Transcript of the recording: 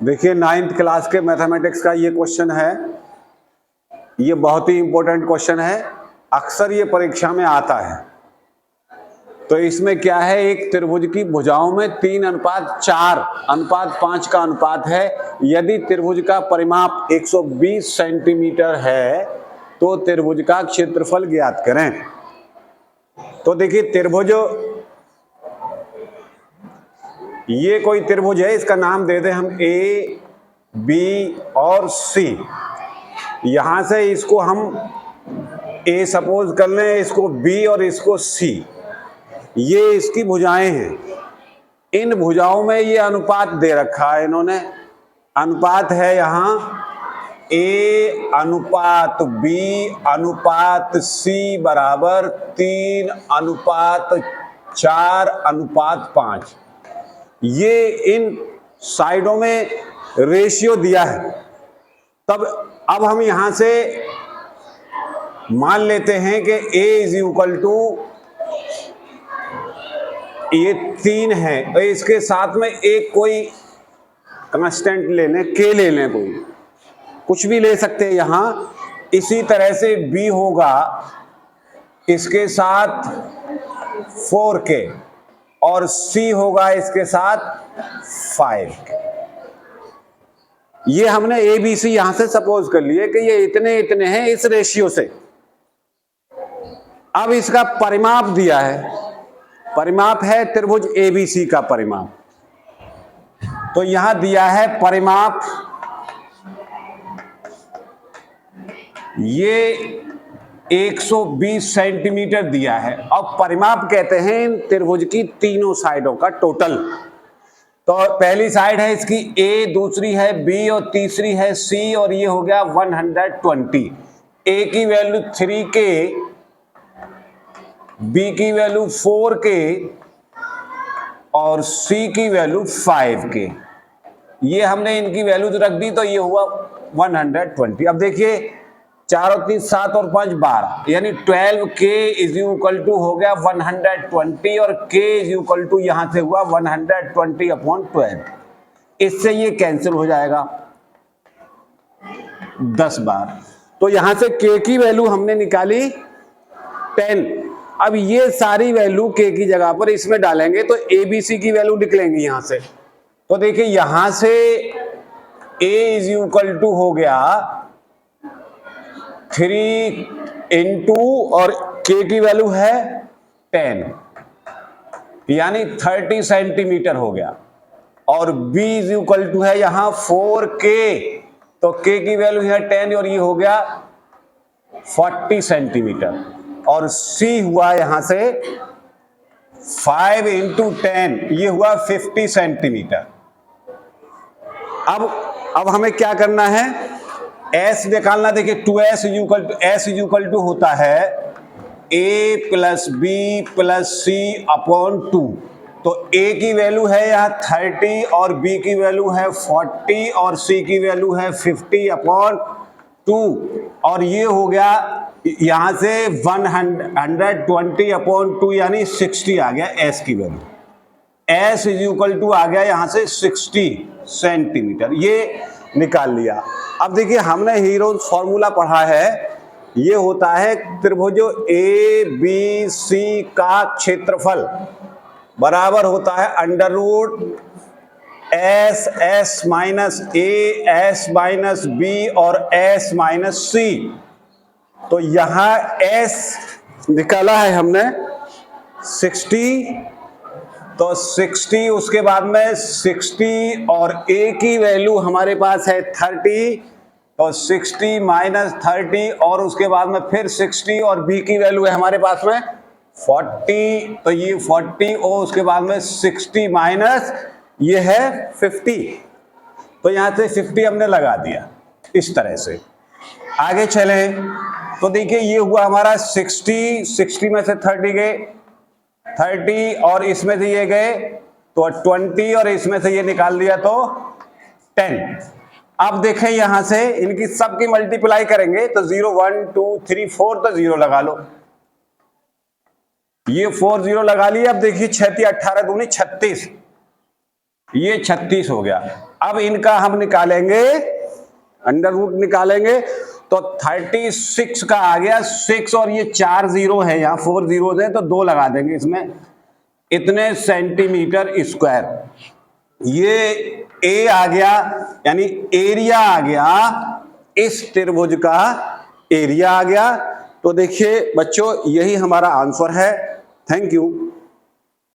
देखिए 9th class के mathematics का ये क्वेश्चन है। ये बहुत ही इंपॉर्टेंट क्वेश्चन है, अक्सर ये परीक्षा में आता है। तो इसमें क्या है, एक त्रिभुज की भुजाओं में 3:4:5 का अनुपात है। यदि त्रिभुज का परिमाप 120 सेंटीमीटर है तो त्रिभुज का क्षेत्रफल ज्ञात करें। तो देखिए त्रिभुज, ये कोई त्रिभुज है, इसका नाम दे दें हम ए, बी और सी। यहां से इसको हम ए सपोज कर लें, इसको बी और इसको सी। ये इसकी भुजाएं हैं। इन भुजाओं में ये अनुपात दे रखा है इन्होंने। अनुपात है यहां ए अनुपात बी अनुपात सी बराबर 3:4:5। ये इन साइडों में रेशियो दिया है। तब अब हम यहां से मान लेते हैं कि a इज इक्वल टू, ये 3 है, तो इसके साथ में एक कोई कांस्टेंट ले लें, k ले लें, कोई कुछ भी ले सकते हैं यहां। इसी तरह से b होगा इसके साथ 4k और c होगा इसके साथ 5k। ये हमने ए बी सी यहां से सपोज कर लिए कि ये इतने इतने हैं इस रेशियो से। अब इसका परिमाप दिया है, परिमाप है त्रिभुज एबीसी का परिमाप। तो यहां दिया है परिमाप, ये 120 सेंटीमीटर दिया है। अब परिमाप कहते हैं इन त्रिभुज की तीनों साइडों का टोटल। तो पहली साइड है इसकी ए, दूसरी है बी और तीसरी है सी, और ये हो गया 120। ए की वैल्यू 3k, बी की वैल्यू 4k और सी की वैल्यू 5k। ये हमने इनकी वैल्यू रख दी तो ये हुआ 120। अब देखिए 4 और 3 7 और 5 12, यानी 12k इज इक्वल टू हो गया 120 और k इज इक्वल टू यहां से हुआ 120/12। इससे ये कैंसिल हो जाएगा 10 बार। तो यहां से k की वैल्यू हमने निकाली 10। अब ये सारी वैल्यू k की जगह पर इसमें डालेंगे तो abc की वैल्यू निकलेंगी यहां से। तो देखिए यहां से a इज इक्वल टू हो गया 3 इंटू और k की वैल्यू है 10, यानी 30 सेंटीमीटर हो गया। और b इज इक्वल टू है यहां 4k, तो k की वैल्यू है 10 और ये हो गया 40 सेंटीमीटर। और c हुआ यहां से 5 इंटू 10, ये हुआ 50 सेंटीमीटर। अब हमें क्या करना है, s निकालना। देखिए 2s इज इक्वल टू होता है a plus b plus c upon 2। तो a की वैल्यू है यहाँ 30 और b की वैल्यू है 40 और c की वैल्यू है 50/2। और ये हो गया यहां से 120/2 यानी 60 आ गया s की value. s is equal to आ गया यहां से 60 सेंटीमीटर, ये निकाल लिया। अब देखिए हमने हीरो फॉर्मूला पढ़ा है, ये होता है त्रिभुज ए बी सी का क्षेत्रफल बराबर होता है √s s माइनस ए s माइनस बी और s माइनस सी। तो यहां s निकाला है हमने 60, तो 60, उसके बाद में 60 और a की वैल्यू हमारे पास है 30, तो 60 माइनस 30 और उसके बाद में फिर 60 और b की वैल्यू है हमारे पास में 40, तो ये 40 और उसके बाद में 60 माइनस ये है 50। तो यहां से 50 हमने लगा दिया। इस तरह से आगे चले तो देखिए ये हुआ हमारा 60 में से 30 गए, 30 और इसमें से ये गए तो 20 और इसमें से ये निकाल दिया तो 10। अब देखें यहां से इनकी सबकी मल्टीप्लाई करेंगे तो 0 1 2 3 4, तो 0 लगा लो। ये 4 0 लगा लिया। अब देखिए 6 × 18 दूनी 36, ये 36 हो गया। अब इनका हम निकालेंगे, अंडर रूट निकालेंगे, तो 36 का आ गया 6 और ये 4 जीरो है, यहाँ 4 जीरो है तो 2 लगा देंगे इसमें, इतने सेंटीमीटर स्क्वायर। ये ए आ गया, यानी एरिया आ गया, इस त्रिभुज का एरिया आ गया। तो देखिए बच्चों, यही हमारा आंसर है। Thank you.